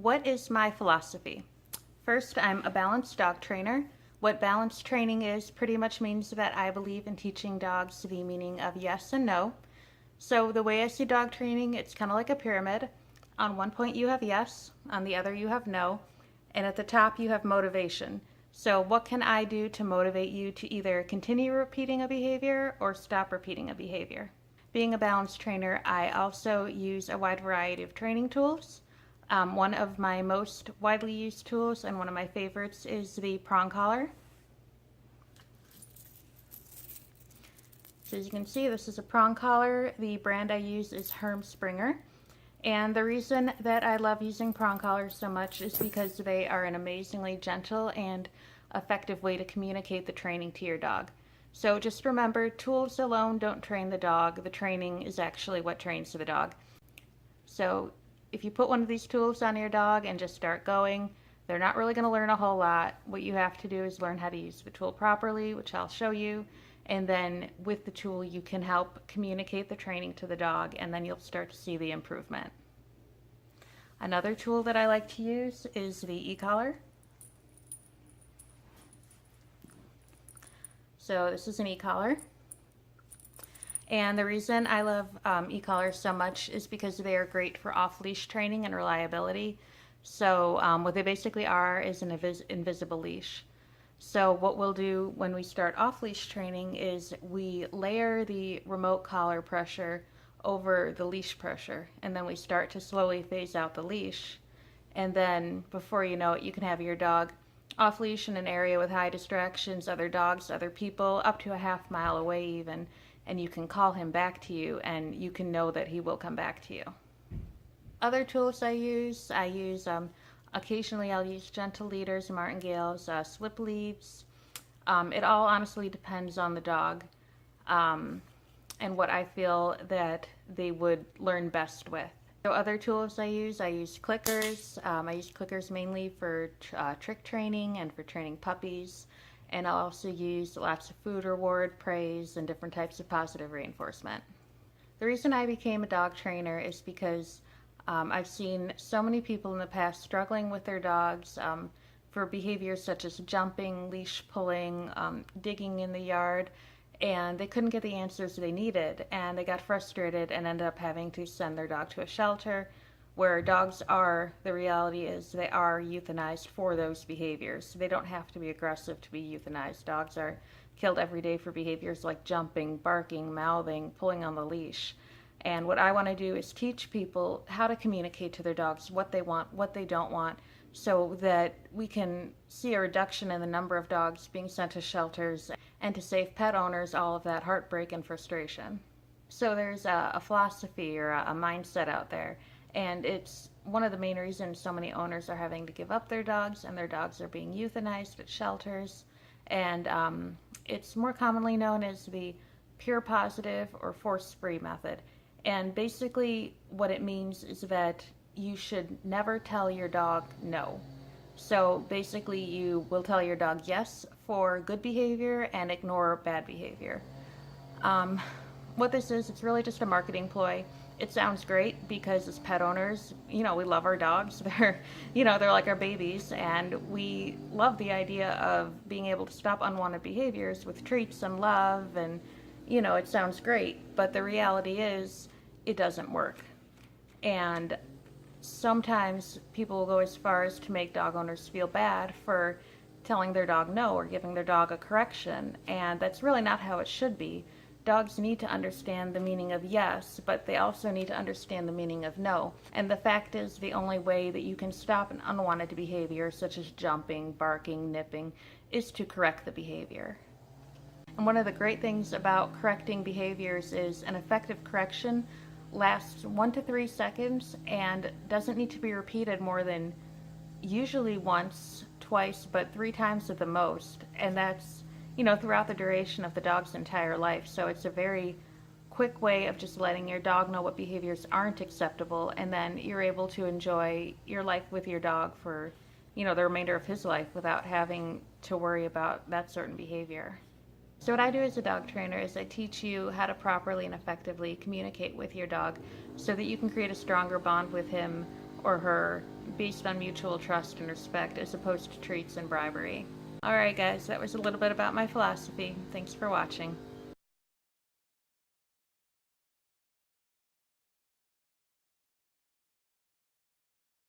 What is my philosophy? First, I'm a balanced dog trainer. What balanced training is pretty much means that I believe in teaching dogs the meaning of yes and no. So the way I see dog training, it's kind of like a pyramid. On one point you have yes, on the other you have no, and at the top you have motivation. So what can I do to motivate you to either continue repeating a behavior or stop repeating a behavior? Being a balanced trainer, I also use a wide variety of training tools. One of my most widely used tools and one of my favorites is the prong collar. So as you can see, this is a prong collar. The brand I use is Herm Springer. And the reason that I love using prong collars so much is because they are an amazingly gentle and effective way to communicate the training to your dog. So just remember, tools alone don't train the dog. The training is actually what trains the dog. So if you put one of these tools on your dog and just start going, they're not really going to learn a whole lot. What you have to do is learn how to use the tool properly, which I'll show you. And then with the tool, you can help communicate the training to the dog, and then you'll start to see the improvement. Another tool that I like to use is the e-collar. So this is an e-collar. And the reason I love e-collars so much is because they are great for off-leash training and reliability. So what they basically are is an invisible leash. So what we'll do when we start off-leash training is we layer the remote collar pressure over the leash pressure, and then we start to slowly phase out the leash. And then before you know it, you can have your dog off leash in an area with high distractions, other dogs, other people, up to a half mile away even, and you can call him back to you and you can know that he will come back to you. Other tools I use occasionally I'll use gentle leaders, martingales, slip leads. It all honestly depends on the dog and what I feel that they would learn best with. So other tools I use clickers. I use clickers mainly for trick training and for training puppies. And I'll also use lots of food reward, praise, and different types of positive reinforcement. The reason I became a dog trainer is because I've seen so many people in the past struggling with their dogs for behaviors such as jumping, leash pulling, digging in the yard, and they couldn't get the answers they needed, and they got frustrated and ended up having to send their dog to a shelter where dogs are, the reality is, they are euthanized for those behaviors. They don't have to be aggressive to be euthanized. Dogs are killed every day for behaviors like jumping, barking, mouthing, pulling on the leash. And what I want to do is teach people how to communicate to their dogs what they want, what they don't want, so that we can see a reduction in the number of dogs being sent to shelters and to save pet owners all of that heartbreak and frustration. So there's a philosophy or a mindset out there, and it's one of the main reasons so many owners are having to give up their dogs and their dogs are being euthanized at shelters. And it's more commonly known as the pure positive or force-free method. And basically what it means is that you should never tell your dog no. So basically you will tell your dog yes for good behavior and ignore bad behavior. What this is, it's really just a marketing ploy. It sounds great because as pet owners, we love our dogs. They're like our babies, and we love the idea of being able to stop unwanted behaviors with treats and love, and it sounds great, but the reality is it doesn't work. And sometimes people will go as far as to make dog owners feel bad for telling their dog no or giving their dog a correction, and that's really not how it should be. Dogs need to understand the meaning of yes, but they also need to understand the meaning of no. And the fact is, the only way that you can stop an unwanted behavior, such as jumping, barking, nipping, is to correct the behavior. And one of the great things about correcting behaviors is an effective correction lasts 1 to 3 seconds and doesn't need to be repeated more than usually once, twice, but 3 times at the most. And that's throughout the duration of the dog's entire life. So it's a very quick way of just letting your dog know what behaviors aren't acceptable, and then you're able to enjoy your life with your dog for, the remainder of his life without having to worry about that certain behavior. So what I do as a dog trainer is I teach you how to properly and effectively communicate with your dog so that you can create a stronger bond with him or her based on mutual trust and respect as opposed to treats and bribery. Alright guys, that was a little bit about my philosophy. Thanks for watching.